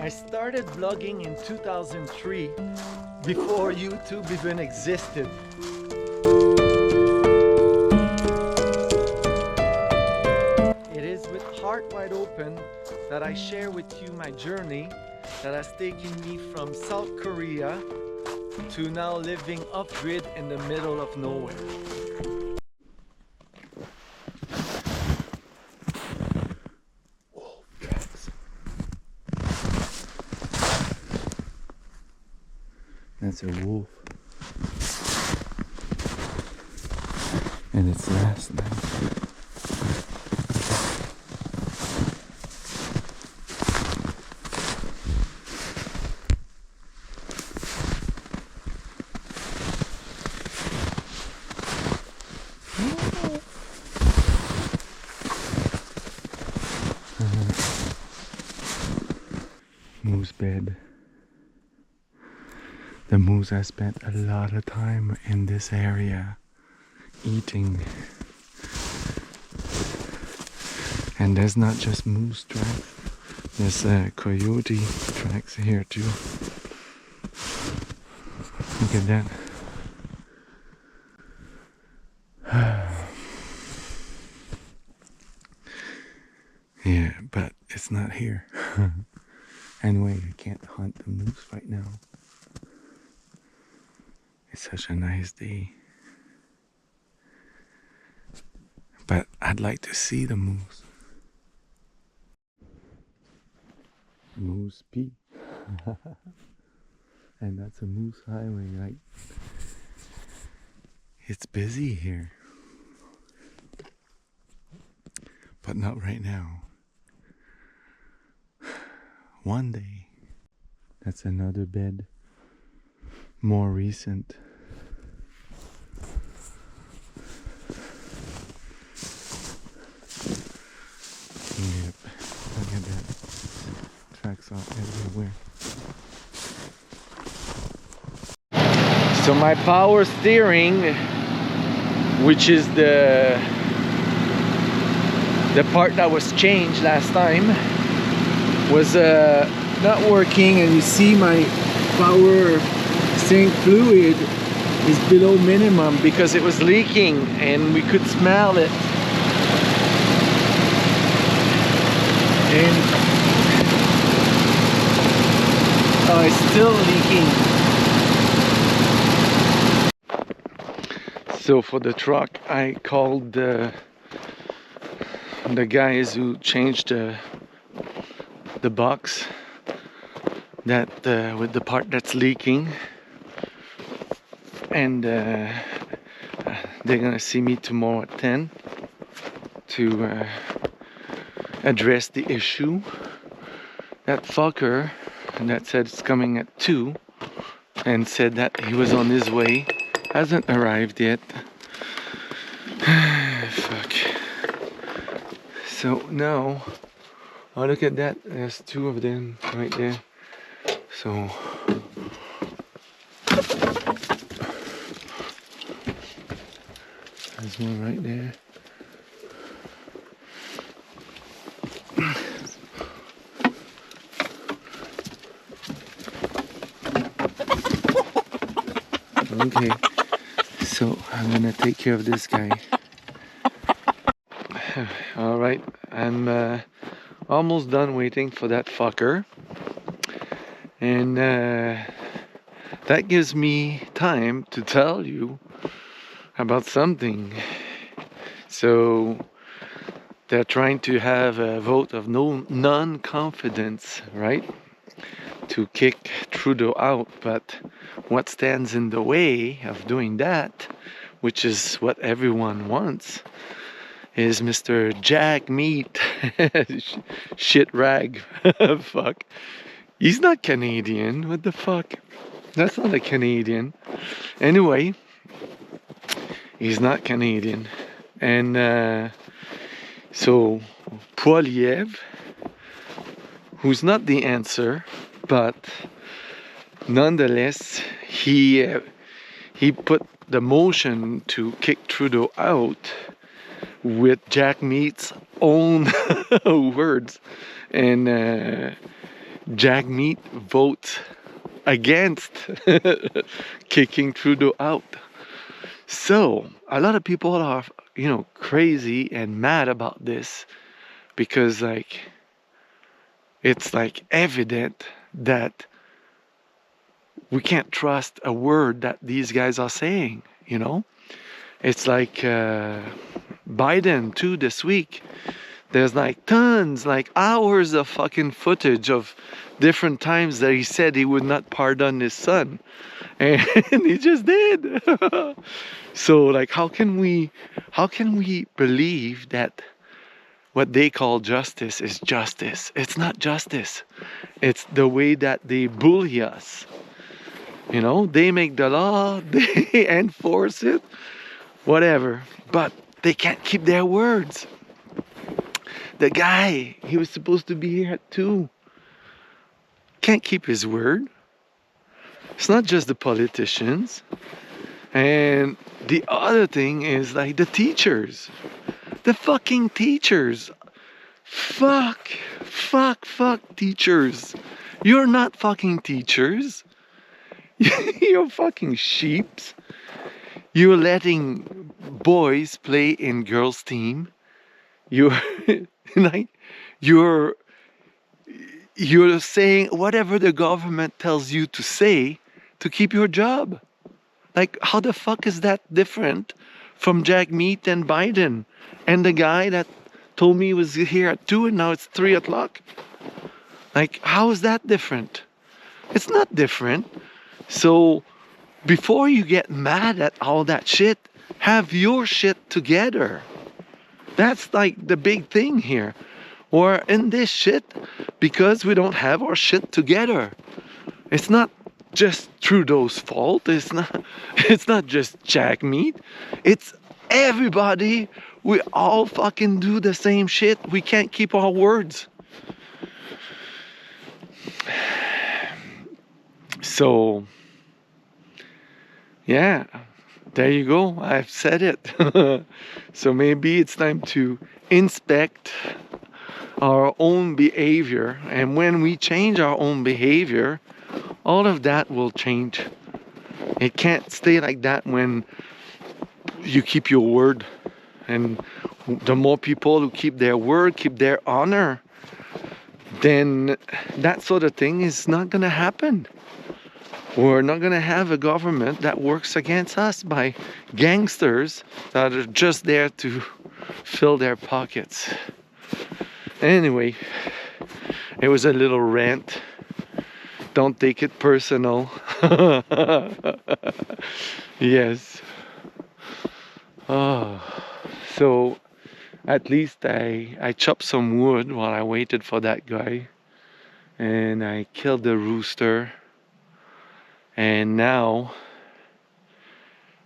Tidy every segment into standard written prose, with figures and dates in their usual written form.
I started vlogging in 2003, before YouTube even existed. It is with heart wide open that I share with you my journey that has taken me from South Korea to now living off-grid in the middle of nowhere. That's a wolf. And it's last night. Moose bed. The moose has spent a lot of time in this area eating. And there's not just moose tracks, there's coyote tracks here too. Look at that. Yeah, but it's not here. Anyway, I can't hunt the moose right now. It's such a nice day. But I'd like to see the moose. Moose pee. And that's a moose highway, right? It's busy here. But not right now. One day. That's another bed. More recent. Yep. Look at that. Tracks out everywhere. So my power steering, which is the part that was changed last time, was not working, and you see my power steering fluid is below minimum because it was leaking and we could smell it. And oh, it's still leaking. So for the truck, I called the guys who changed the box that with the part that's leaking, and they're gonna see me tomorrow at 10 to address the issue. That fucker that said it's coming at 2 and said that he was on his way hasn't arrived yet. Fuck. So now, oh, look at that, there's 2 of them right there. So there's one right there. Okay, so I'm gonna take care of this guy. Alright, I'm almost done waiting for that fucker. And that gives me time to tell you about something. So they're trying to have a vote of non-confidence, right? To kick Trudeau out, but what stands in the way of doing that, which is what everyone wants, is Mr. Jagmeet. Shit rag. Fuck. He's not Canadian. What the fuck? That's not a Canadian. Anyway, he's not Canadian. And so Poiliev, who's not the answer, but nonetheless, he put the motion to kick Trudeau out with Jagmeet's own words, and Jagmeet votes against kicking Trudeau out. So a lot of people are, you know, crazy and mad about this because like it's like evident that we can't trust a word that these guys are saying, you know? It's like Biden too this week. There's like tons, like hours of fucking footage of different times that he said he would not pardon his son. And he just did. So like how can we believe that what they call justice is justice? It's not justice. It's the way that they bully us. You know, they make the law, they enforce it, whatever, but they can't keep their words. The guy, he was supposed to be here at 2. Can't keep his word. It's not just the politicians. And the other thing is like the teachers. The fucking teachers. Fuck teachers. You're not fucking teachers. You're fucking sheeps. You're letting boys play in girls' team. You're like you're saying whatever the government tells you to say to keep your job. Like how the fuck is that different from Jagmeet and Biden and the guy that told me he was here at 2 and now it's 3 o'clock? Like how is that different? It's not different. So before you get mad at all that shit, have your shit together. That's like the big thing here. We're in this shit because we don't have our shit together. It's not just Trudeau's fault. It's not just Jagmeet. It's everybody. We all fucking do the same shit. We can't keep our words. So yeah, there you go. I've said it. So maybe it's time to inspect our own behavior. And when we change our own behavior, all of that will change. It can't stay like that when you keep your word. And the more people who keep their word, keep their honor, then that sort of thing is not going to happen. We're not going to have a government that works against us by gangsters that are just there to fill their pockets. Anyway, it was a little rant. Don't take it personal. Yes. Oh, so at least I chopped some wood while I waited for that guy. And I killed the rooster. And now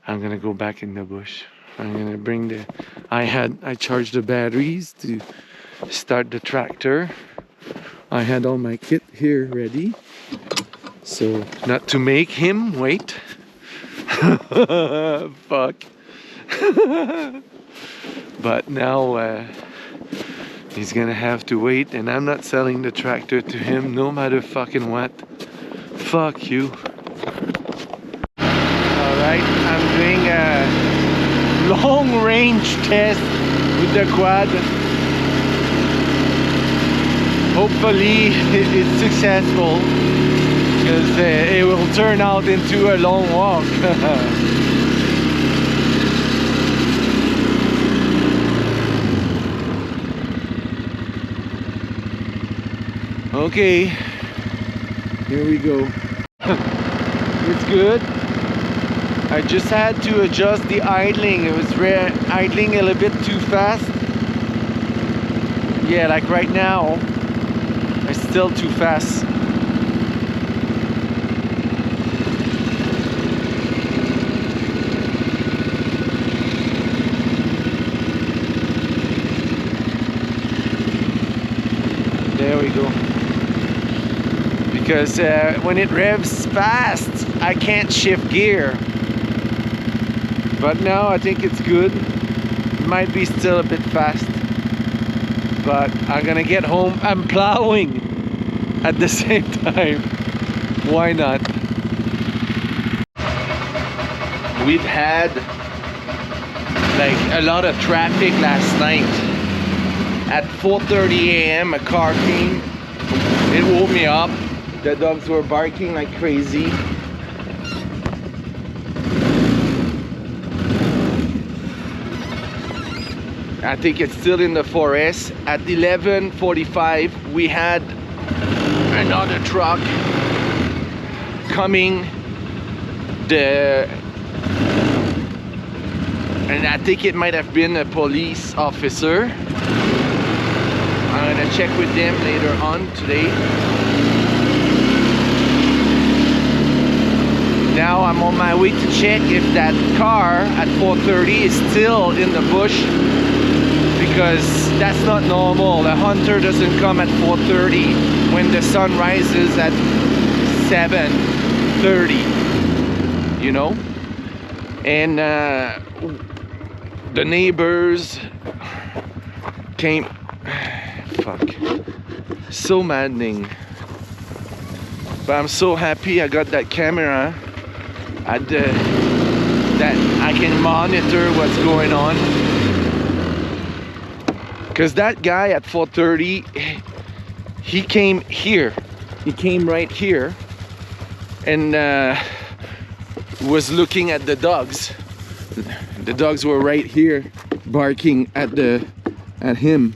I'm gonna go back in the bush. I'm gonna bring I charged the batteries to start the tractor. I had all my kit here ready. So not to make him wait. Fuck. But now he's gonna have to wait, and I'm not selling the tractor to him no matter fucking what. Fuck you. Alright, I'm doing a long range test with the quad. Hopefully it's successful, because it will turn out into a long walk. Okay, here we go. It's good. I just had to adjust the idling. It was idling a little bit too fast. Yeah, like right now, it's still too fast. There we go. Because when it revs fast, I can't shift gear. But now I think it's good. It might be still a bit fast, but I'm gonna get home. I'm plowing. at the same time. Why not? We've had like a lot of traffic last night. At 4:30 a.m. a car came. It woke me up. The dogs were barking like crazy. I think it's still in the forest. At 11:45 we had another truck coming. And I think it might have been a police officer. I'm gonna check with them later on today. Now I'm on my way to check if that car at 4:30 is still in the bush, because that's not normal. A hunter doesn't come at 4:30 when the sun rises at 7:30, you know? And the neighbors came. Fuck. So maddening. But I'm so happy I got that camera at that I can monitor what's going on. Because that guy at 4:30, he came here. He came right here and was looking at the dogs. The dogs were right here barking at him.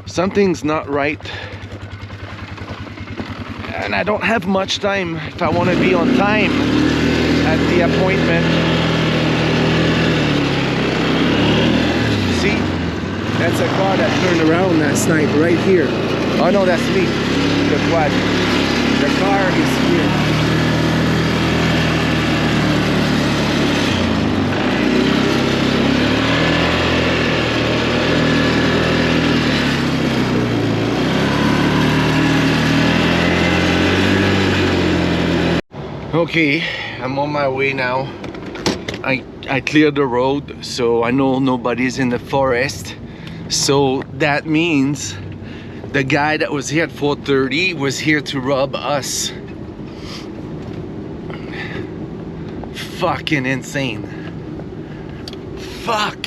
Something's not right. And I don't have much time if I want to be on time at the appointment. See? That's a car that turned around last night right here. Oh no, that's me. The quad. The car is here. Okay, I'm on my way now. I cleared the road, so I know nobody's in the forest. So that means the guy that was here at 4:30 was here to rob us. Fucking insane. Fuck.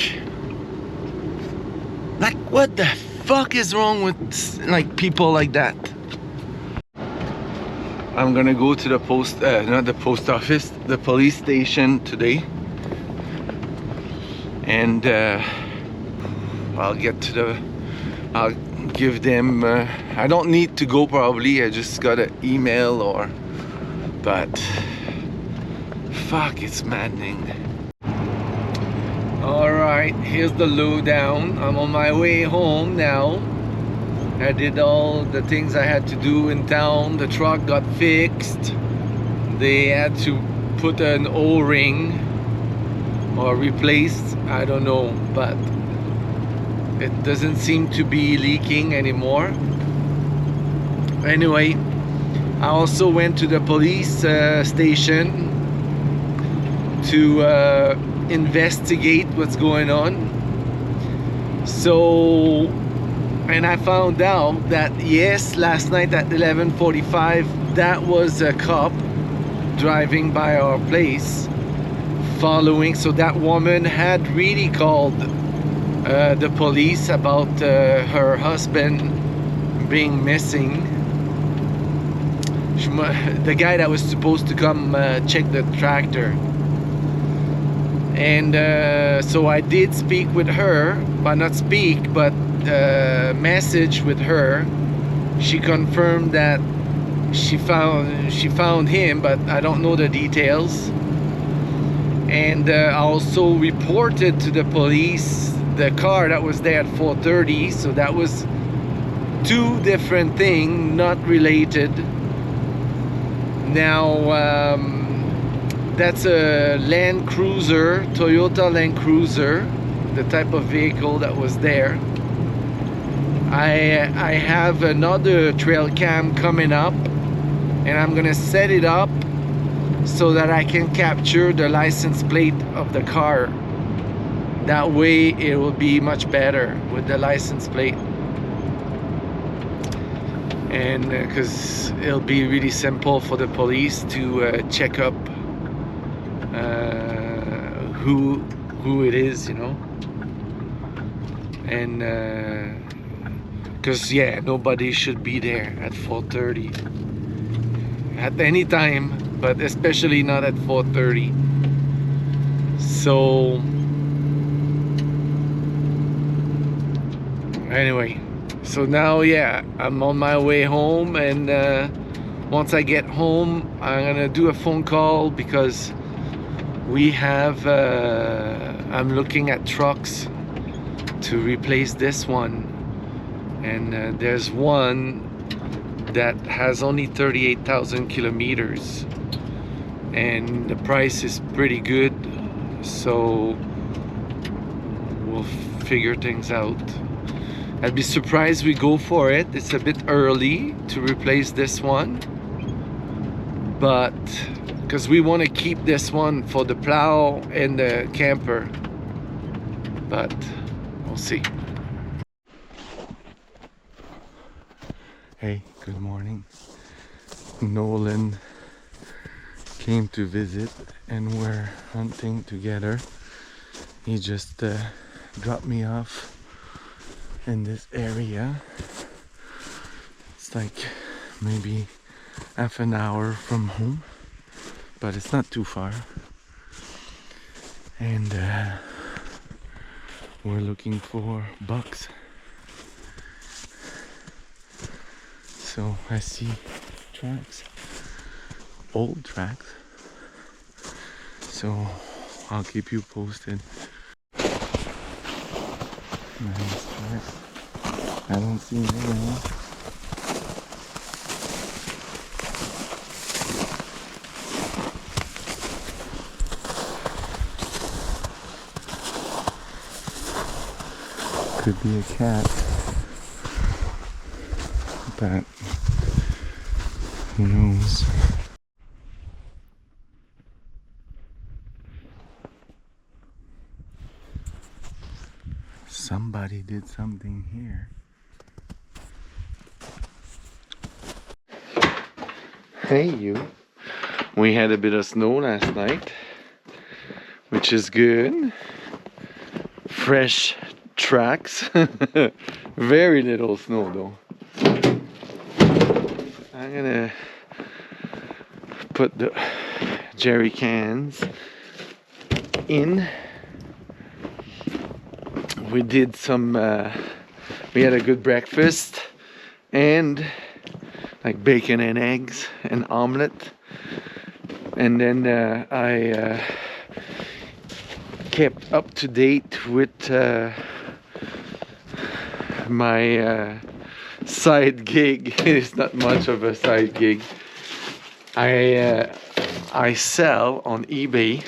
Like, what the fuck is wrong with like people like that? I'm gonna go to the not the post office, the police station today, and I'll give them. I don't need to go probably. I just got an email but fuck, it's maddening. All right, here's the lowdown. I'm on my way home now. I did all the things I had to do in town. The truck got fixed. They had to put an O-ring or replaced, I don't know, but it doesn't seem to be leaking anymore. Anyway, I also went to the police station to investigate what's going on. So, and I found out that yes, last night at 11:45 that was a cop driving by our place following. So that woman had really called the police about her husband being missing. The guy that was supposed to come check the tractor. And so I did speak with her, but not speak, but message with her. She confirmed that she found him, but I don't know the details. And I also reported to the police the car that was there at 4:30. So that was two different things, not related. Now that's a Land Cruiser, Toyota Land Cruiser, the type of vehicle that was there. I have another trail cam coming up, and I'm gonna set it up so that I can capture the license plate of the car. That way it will be much better with the license plate, and because it'll be really simple for the police to check up who it is, you know. And because yeah, nobody should be there at 4:30 at any time, but especially not at 4:30. So anyway, so now yeah, I'm on my way home, and once I get home I'm gonna do a phone call, because we have I'm looking at trucks to replace this one, and there's one that has only 38,000 kilometers, and the price is pretty good, so we'll figure things out. I'd be surprised we go for it. It's a bit early to replace this one, but because we want to keep this one for the plow and the camper, but we'll see. Hey, good morning. Nolan came to visit and we're hunting together. He just dropped me off in this area. It's like maybe half an hour from home, but it's not too far. And we're looking for bucks. So I see tracks, old tracks. So I'll keep you posted. Nice track. I don't see anyone. Could be a cat, but who knows? Somebody did something here. Hey you. We had a bit of snow last night, which is good. Fresh tracks. Very little snow though. I'm gonna put the jerry cans in. We did some we had a good breakfast, and like bacon and eggs and omelet, and then I kept up to date with my side gig. It's not much of a side gig. I sell on eBay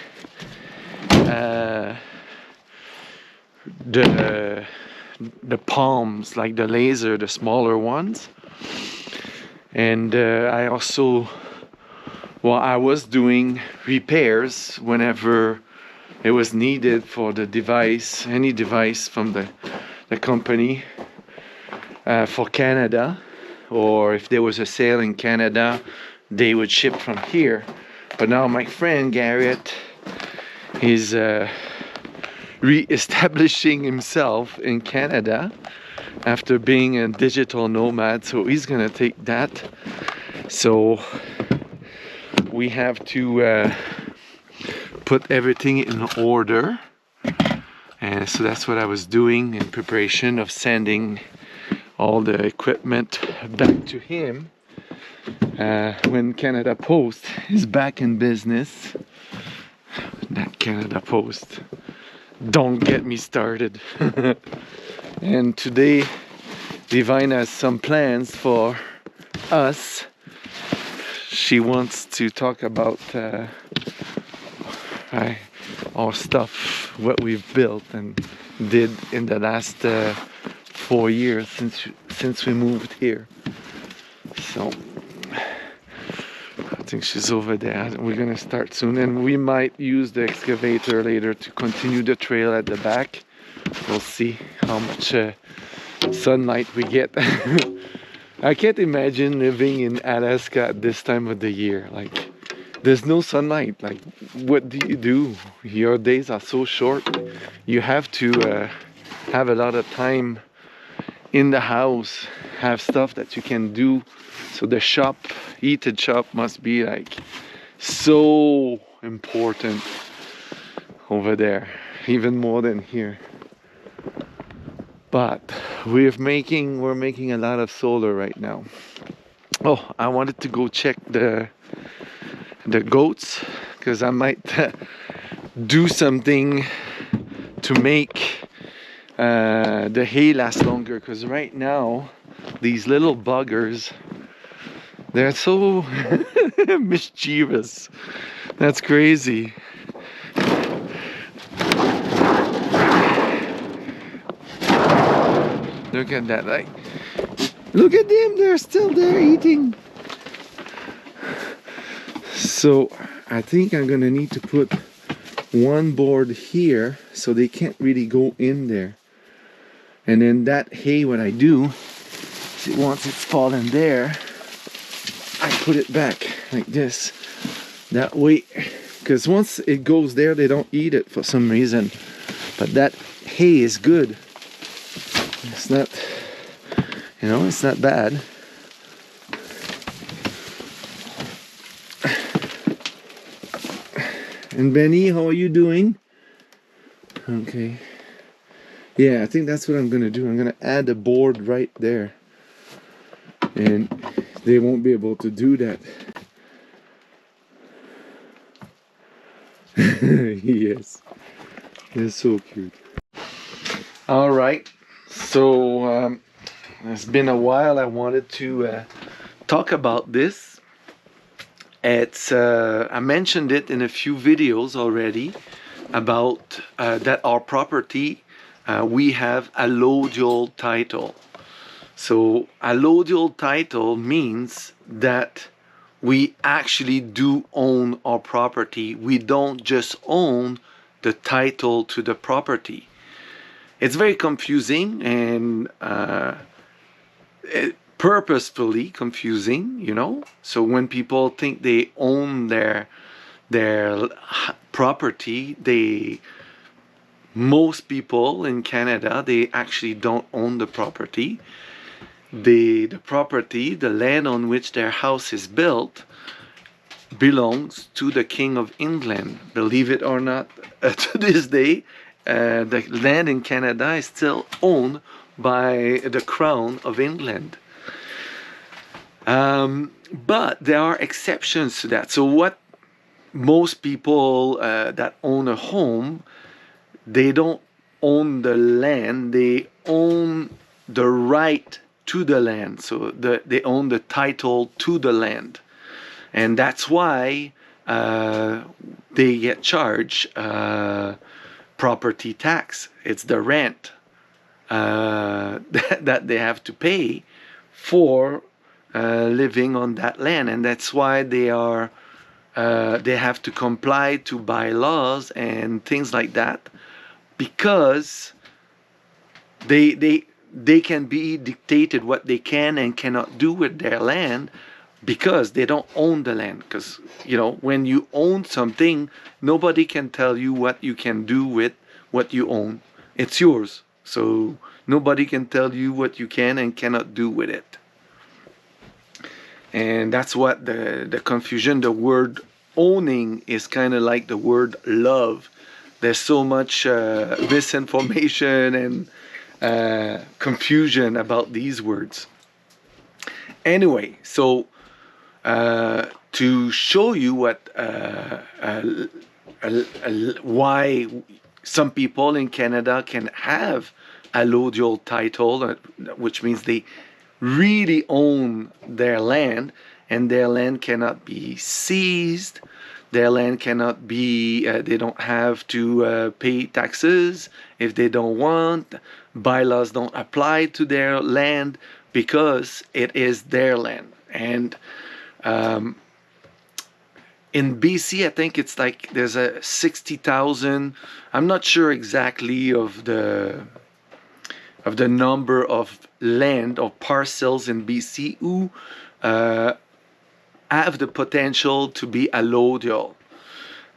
the palms, like the laser, the smaller ones, and I also, well, I was doing repairs whenever it was needed for the device, any device from the company, for Canada, or if there was a sale in Canada, they would ship from here. But now my friend Garrett is re-establishing himself in Canada after being a digital nomad, so he's gonna take that. So we have to put everything in order, and so that's what I was doing in preparation of sending all the equipment back to him when Canada Post is back in business. That Canada Post, don't get me started. And today Divine has some plans for us. She wants to talk about our stuff, what we've built and did in the last 4 years since we moved here. So think she's over there. We're gonna start soon, and we might use the excavator later to continue the trail at the back. We'll see how much sunlight we get. I can't imagine living in Alaska at this time of the year. Like, there's no sunlight. Like, what do you do? Your days are so short. You have to have a lot of time in the house, have stuff that you can do. So the shop, heated shop, must be like so important over there, even more than here. But we're making a lot of solar right now. Oh, I wanted to go check the goats, because I might do something to make the hay last longer, because right now these little buggers, they're so mischievous. That's crazy. Look at that, like, look at them, they're still there eating. So I think I'm gonna need to put one board here so they can't really go in there. And then that hay, what I do, once it's fallen there, I put it back like this. That way, because once it goes there, they don't eat it for some reason. But that hay is good. It's not, you know, it's not bad. And Benny, how are you doing? Okay. Yeah, I think that's what I'm gonna do. I'm gonna add a board right there. And they won't be able to do that. Yes. They're so cute. Alright. So it's been a while. I wanted to talk about this. It's I mentioned it in a few videos already about that our property, we have allodial title. So allodial title means that we actually do own our property. We don't just own the title to the property. It's very confusing and purposefully confusing, you know. So when people think they own their property, most people in Canada, they actually don't own the property. The property, the land on which their house is built, belongs to the King of England. Believe it or not, to this day, the land in Canada is still owned by the Crown of England. But there are exceptions to that. So what most people that own a home, they don't own the land, they own the right to the land. So they own the title to the land. And that's why they get charged property tax. It's the rent that they have to pay for living on that land. And that's why they have to comply to bylaws and things like that, because they can be dictated what they can and cannot do with their land, because they don't own the land. Because, you know, when you own something, nobody can tell you what you can do with what you own. It's yours. So nobody can tell you what you can and cannot do with it. And that's what the confusion, the word owning is kind of like the word love. There's so much misinformation and confusion about these words. Anyway, so to show you why some people in Canada can have allodial title, which means they really own their land, and their land cannot be seized, their land cannot be, they don't have to pay taxes if they don't want, bylaws don't apply to their land, because it is their land. And In BC, I think it's like there's a 60,000. I'm not sure exactly of the number of land or parcels in BC who have the potential to be allodial.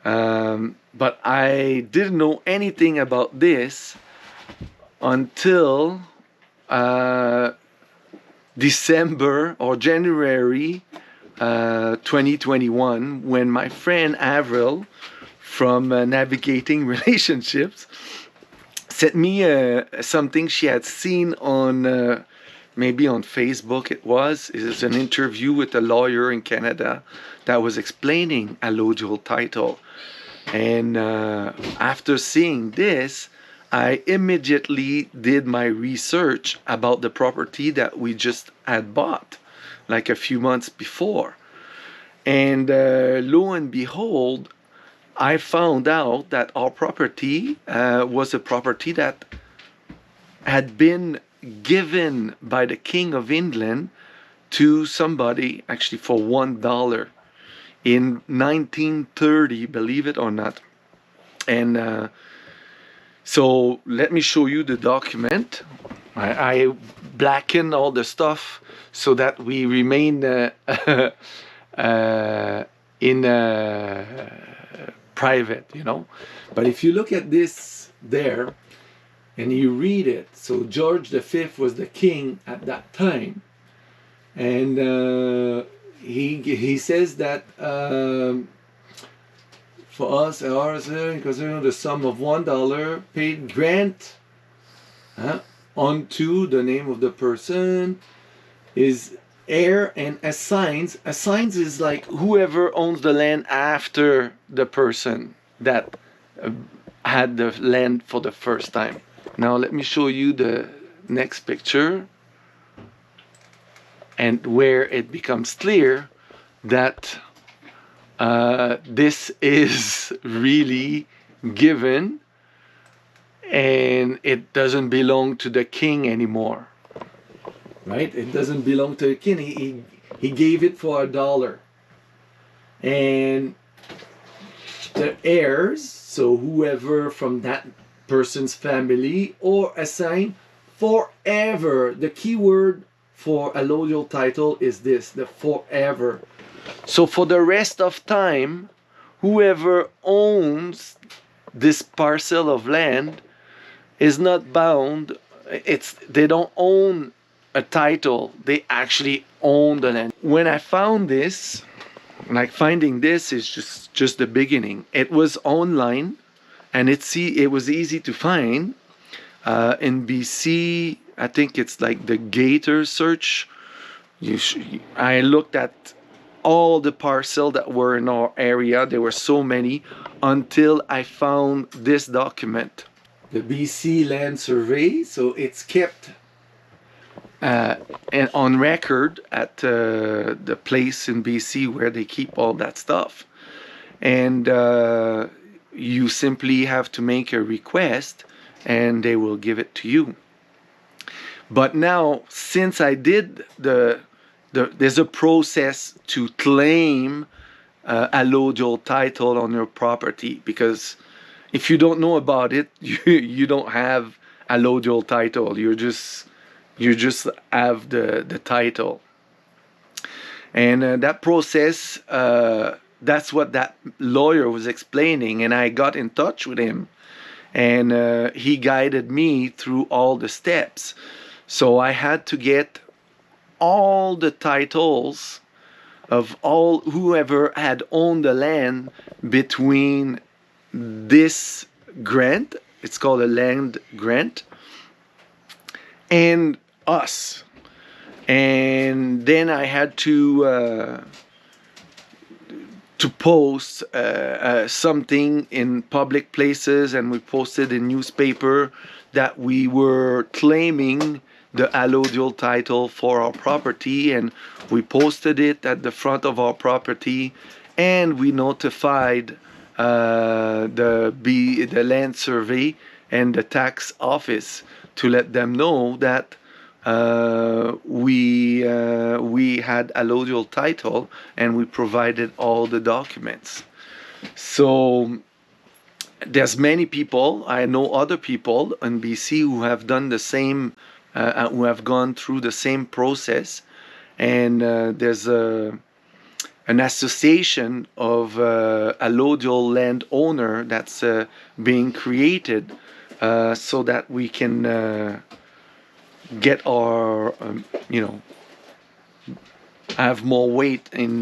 But I didn't know anything about this until December or January 2021, when my friend Avril from Navigating Relationships sent me something she had seen on maybe on Facebook. It was an interview with a lawyer in Canada that was explaining allodial title. And after seeing this, I immediately did my research about the property that we just had bought like a few months before. And lo and behold, I found out that our property was a property that had been given by the King of England to somebody, actually for $1 in 1930, believe it or not. And so let me show you the document. I blacken all the stuff so that we remain in private, you know. But if you look at this there and you read it, so George V was the king at that time, and he says that for us, ours, considering the sum of $1 paid grant onto the name of the person is heir and assigns. Assigns is like whoever owns the land after the person that had the land for the first time. Now let me show you the next picture, and where it becomes clear that this is really given and it doesn't belong to the king anymore. Right? It doesn't belong to the king. He gave it for $1. And the heirs, so whoever from that person's family, or assigned forever. The key word for allodial title is this, the forever. So for the rest of time, whoever owns this parcel of land is not bound. They don't own a title, they actually own the land. When I found this, like finding this is just the beginning. It was online, and it was easy to find. In BC, I think it's like the Gator search. I looked at all the parcels that were in our area. There were so many until I found this document, the BC Land Survey. So it's kept and on record at the place in BC where they keep all that stuff. And you simply have to make a request and they will give it to you. But now, since I did there's a process to claim allodial title on your property, because if you don't know about it, you don't have allodial title. You just have the title. And that process, that's what that lawyer was explaining, and I got in touch with him, and he guided me through all the steps. So I had to get all the titles of all whoever had owned the land between this grant, it's called a land grant, and us. And then I had to post something in public places, and we posted in newspaper that we were claiming the allodial title for our property, and we posted it at the front of our property, and we notified the land survey and the tax office to let them know that we had allodial title and we provided all the documents. So there's many people, I know other people in BC who have done the same, who have gone through the same process, and there's an association of allodial landowner that's being created so that we can get our, you know, have more weight in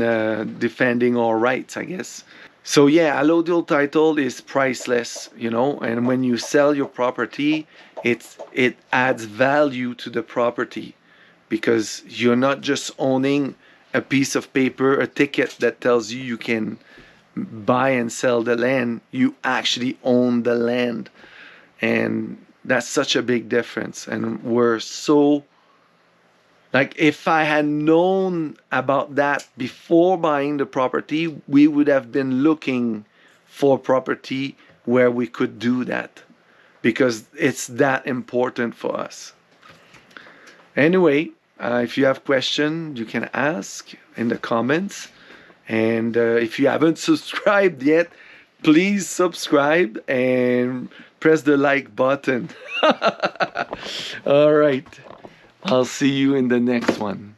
defending our rights, I guess. So yeah, allodial title is priceless, you know, and when you sell your property, it adds value to the property, because you're not just owning a piece of paper, a ticket that tells you you can buy and sell the land. You actually own the land, and that's such a big difference. And we're so, like, if I had known about that before buying the property, we would have been looking for property where we could do that, because it's that important for us. Anyway, if you have questions, you can ask in the comments. And if you haven't subscribed yet, please subscribe and press the like button. All right. I'll see you in the next one.